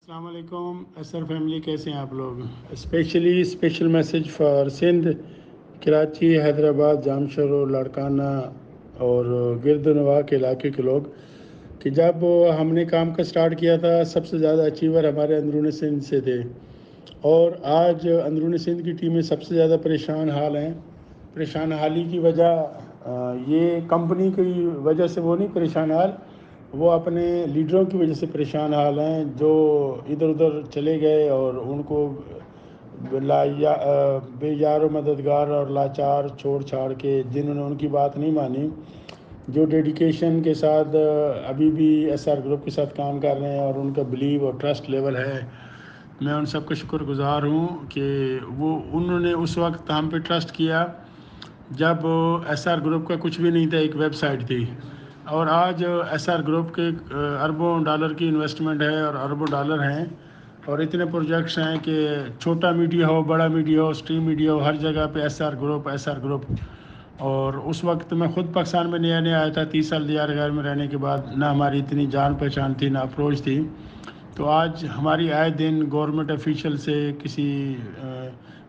السلام علیکم ایسر فیملی، کیسے ہیں آپ لوگ؟ Special message for Sindh, Karachi, Hyderabad, Jamshoro, Larkana اور گرد و نواح کے علاقے کے لوگ کہ جب ہم نے کام کا سٹارٹ کیا تھا سب سے زیادہ اچیور ہمارے اندرون سندھ سے تھے، اور آج اندرون سندھ کی ٹیمیں سب سے زیادہ پریشان حال ہیں۔ پریشان حالی کی وجہ یہ کمپنی کی وجہ سے وہ نہیں پریشان حال، وہ اپنے لیڈروں کی وجہ سے پریشان حال ہیں، جو ادھر ادھر چلے گئے اور ان کو بے یار و مددگار اور لاچار چھوڑ چھاڑ کے، جنہوں نے ان کی بات نہیں مانی، جو ڈیڈیکیشن کے ساتھ ابھی بھی ایس آر گروپ کے ساتھ کام کر رہے ہیں اور ان کا بلیو اور ٹرسٹ لیول ہے، میں ان سب کا شکر گزار ہوں کہ انہوں نے اس وقت ہم پہ ٹرسٹ کیا جب ایس آر گروپ کا کچھ بھی نہیں تھا، ایک ویب سائٹ تھی، اور آج ایس آر گروپ کے اربوں ڈالر کی انویسٹمنٹ ہے اور اربوں ڈالر ہیں، اور اتنے پروجیکٹس ہیں کہ چھوٹا میڈیا ہو، بڑا میڈیا ہو، اسٹریم میڈیا ہو، ہر جگہ پہ ایس آر گروپ۔ اور اس وقت میں خود پاکستان میں نیا آیا تھا، 30 سال دیار غیر میں رہنے کے بعد نہ ہماری اتنی جان پہچان تھی، نہ اپروچ تھی، تو آج ہماری آئے دن گورنمنٹ آفیشیل سے، کسی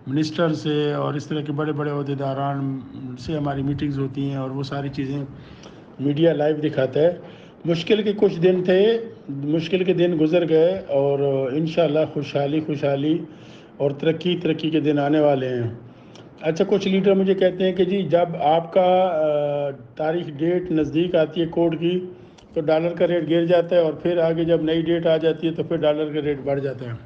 منسٹر سے اور اس طرح کے بڑے بڑے عہدیداران سے ہماری میٹنگز ہوتی ہیں، اور وہ ساری چیزیں میڈیا لائیو دکھاتا ہے۔ مشکل کے کچھ دن تھے، مشکل کے دن گزر گئے، اور انشاءاللہ خوشحالی اور ترقی کے دن آنے والے ہیں۔ اچھا، کچھ لیڈر مجھے کہتے ہیں کہ جی جب آپ کا تاریخ ڈیٹ نزدیک آتی ہے کوڈ کی تو ڈالر کا ریٹ گر جاتا ہے، اور پھر آگے جب نئی ڈیٹ آ جاتی ہے تو پھر ڈالر کا ریٹ بڑھ جاتا ہے۔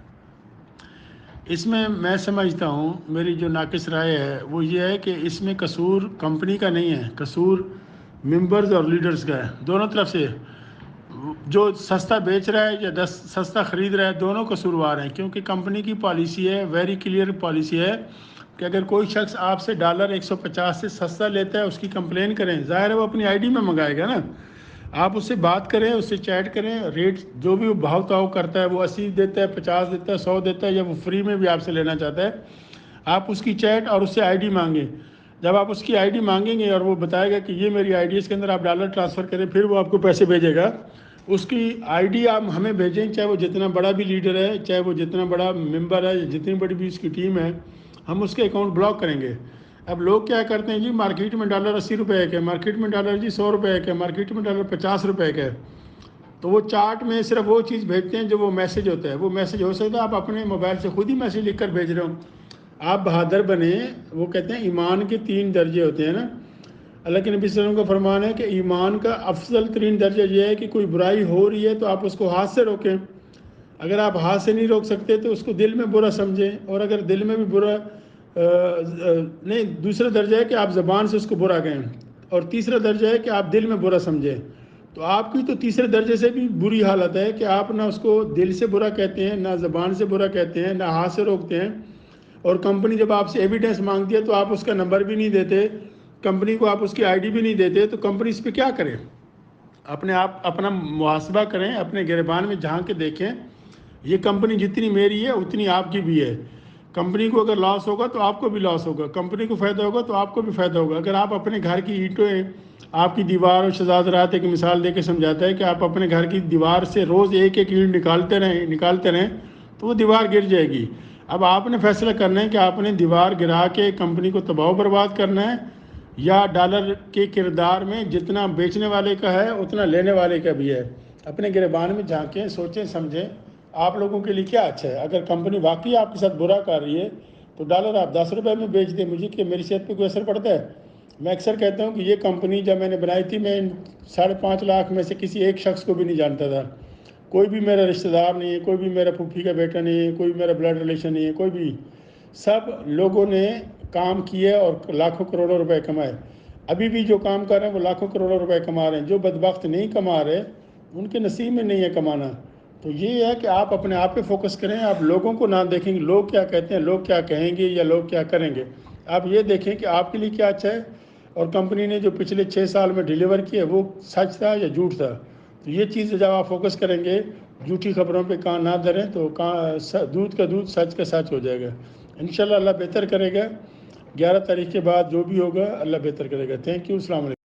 اس میں سمجھتا ہوں، میری جو ناقص رائے ہے وہ یہ ہے کہ اس میں قصور کمپنی کا نہیں ہے، قصور ممبرز اور لیڈرز کا ہے، دونوں طرف سے۔ جو سستا بیچ رہا ہے یا سستا خرید رہا ہے، دونوں قصوروار ہیں، کیونکہ کمپنی کی پالیسی ہے، ویری کلیئر پالیسی ہے کہ اگر کوئی شخص آپ سے ڈالر 150 سے سستا لیتا ہے، اس کی کمپلین کریں، ظاہر ہے وہ اپنی آئی ڈی میں منگائے گا نا، آپ اس سے بات کریں، اس سے چیٹ کریں، ریٹ جو بھی وہ بھاؤ تاؤ کرتا ہے، وہ 80 دیتا ہے، 50 دیتا ہے، 100 دیتا ہے، یا وہ فری میں بھی آپ سے لینا چاہتا ہے، آپ اس کی چیٹ اور اس سے آئی ڈی مانگیں۔ جب آپ اس کی آئی ڈی مانگیں گے اور وہ بتائے گا کہ یہ میری آئی ڈی، اس کے اندر آپ ڈالر ٹرانسفر کریں، پھر وہ آپ کو پیسے بھیجے گا۔ اس کی آئی ڈی آپ ہمیں بھیجیں، چاہے وہ جتنا بڑا بھی لیڈر ہے، چاہے وہ جتنا بڑا ممبر ہے، جتنی بڑی بھی اس کی ٹیم ہے، ہم اس کے اکاؤنٹ بلاک کریں گے۔ اب لوگ کیا کرتے ہیں جی، مارکیٹ میں ڈالر 80 روپے ایک ہے، مارکیٹ میں ڈالر جی 100 روپے ایک ہے، مارکیٹ میں ڈالر 50 روپے ایک ہے، تو وہ چارٹ میں صرف وہ چیز بھیجتے ہیں جو وہ میسیج ہوتا ہے۔ وہ میسیج ہو سکتا ہے آپ اپنے موبائل سے خود ہی میسیج لکھ کر بھیج رہے ہوں۔ آپ بہادر بنیں، وہ کہتے ہیں ایمان کے 3 درجے ہوتے ہیں نا، اللہ کے نبی صلی اللہ علیہ وسلم کا فرمان ہے کہ ایمان کا افضل ترین درجہ یہ ہے کہ کوئی برائی ہو رہی ہے تو آپ اس کو ہاتھ سے روکیں، اگر آپ ہاتھ سے نہیں روک سکتے تو اس کو دل میں برا سمجھیں، اور اگر دل میں بھی برا نہیں، دوسرا درجہ ہے کہ آپ زبان سے اس کو برا کہیں، اور تیسرا درجہ ہے کہ آپ دل میں برا سمجھیں۔ تو آپ کی تو تیسرے درجے سے بھی بری حالت ہے کہ آپ نہ اس کو دل سے برا کہتے ہیں، نہ زبان سے برا کہتے ہیں، نہ ہاتھ سے روکتے ہیں، اور کمپنی جب آپ سے ایویڈنس مانگتی ہے تو آپ اس کا نمبر بھی نہیں دیتے، کمپنی کو آپ اس کی آئی ڈی بھی نہیں دیتے، تو کمپنی اس پہ کیا کرے؟ اپنا محاسبہ کریں، اپنے گریبان میں جھانک کے دیکھیں، یہ کمپنی جتنی میری ہے اتنی آپ کی بھی ہے۔ کمپنی کو اگر لاس ہوگا تو آپ کو بھی لاس ہوگا، کمپنی کو فائدہ ہوگا تو آپ کو بھی فائدہ ہوگا۔ اگر آپ اپنے گھر کی اینٹیں، آپ کی دیوار، اور شہزاد رات ایک مثال دے کے سمجھاتا ہے کہ آپ اپنے گھر کی دیوار سے روز ایک اینٹ نکالتے رہیں تو وہ دیوار گر جائے گی۔ اب آپ نے فیصلہ کرنا ہے کہ آپ نے دیوار گرا کے کمپنی کو تباہ و برباد کرنا ہے، یا ڈالر کے کردار میں جتنا بیچنے والے کا ہے اتنا لینے والے کا بھی ہے۔ اپنے گریبان میں جھانکیں، سوچیں سمجھیں آپ لوگوں کے لیے کیا اچھا ہے۔ اگر کمپنی واقعی آپ کے ساتھ برا کر رہی ہے تو ڈالر آپ 10 روپے میں بیچ دیں، مجھے کہ میری صحت پہ کوئی اثر پڑتا ہے؟ میں اکثر کہتا ہوں کہ یہ کمپنی جب میں نے بنائی تھی، میں 5.5 لاکھ میں سے کسی ایک شخص کو بھی نہیں جانتا تھا، کوئی بھی میرا رشتہ دار نہیں ہے، کوئی بھی میرا پھوپھی کا بیٹا نہیں ہے، کوئی میرا بلڈ ریلیشن نہیں ہے، کوئی بھی، سب لوگوں نے کام کیے اور لاکھوں کروڑوں روپے کمائے۔ ابھی بھی جو کام کر رہے ہیں وہ لاکھوں کروڑوں روپے کما رہے ہیں، جو بدبخت نہیں کما رہے ان کے نصیب میں نہیں ہے کمانا۔ تو یہ ہے کہ آپ اپنے آپ پہ فوکس کریں، آپ لوگوں کو نہ دیکھیں گے لوگ کیا کہتے ہیں، لوگ کیا کہیں گے یا لوگ کیا کریں گے، آپ یہ دیکھیں کہ آپ کے لیے کیا اچھا ہے، اور کمپنی نے جو پچھلے 6 سال میں ڈیلیور کیا وہ سچ تھا یا جھوٹ تھا۔ تو یہ چیز جب آپ فوکس کریں گے، جھوٹی خبروں پہ کان نہ دھریں، تو دودھ کا دودھ، سچ کا سچ ہو جائے گا۔ انشاءاللہ اللہ بہتر کرے گا، 11 تاریخ کے بعد جو بھی ہوگا اللہ بہتر کرے گا۔ تھینک یو، السلام علیکم۔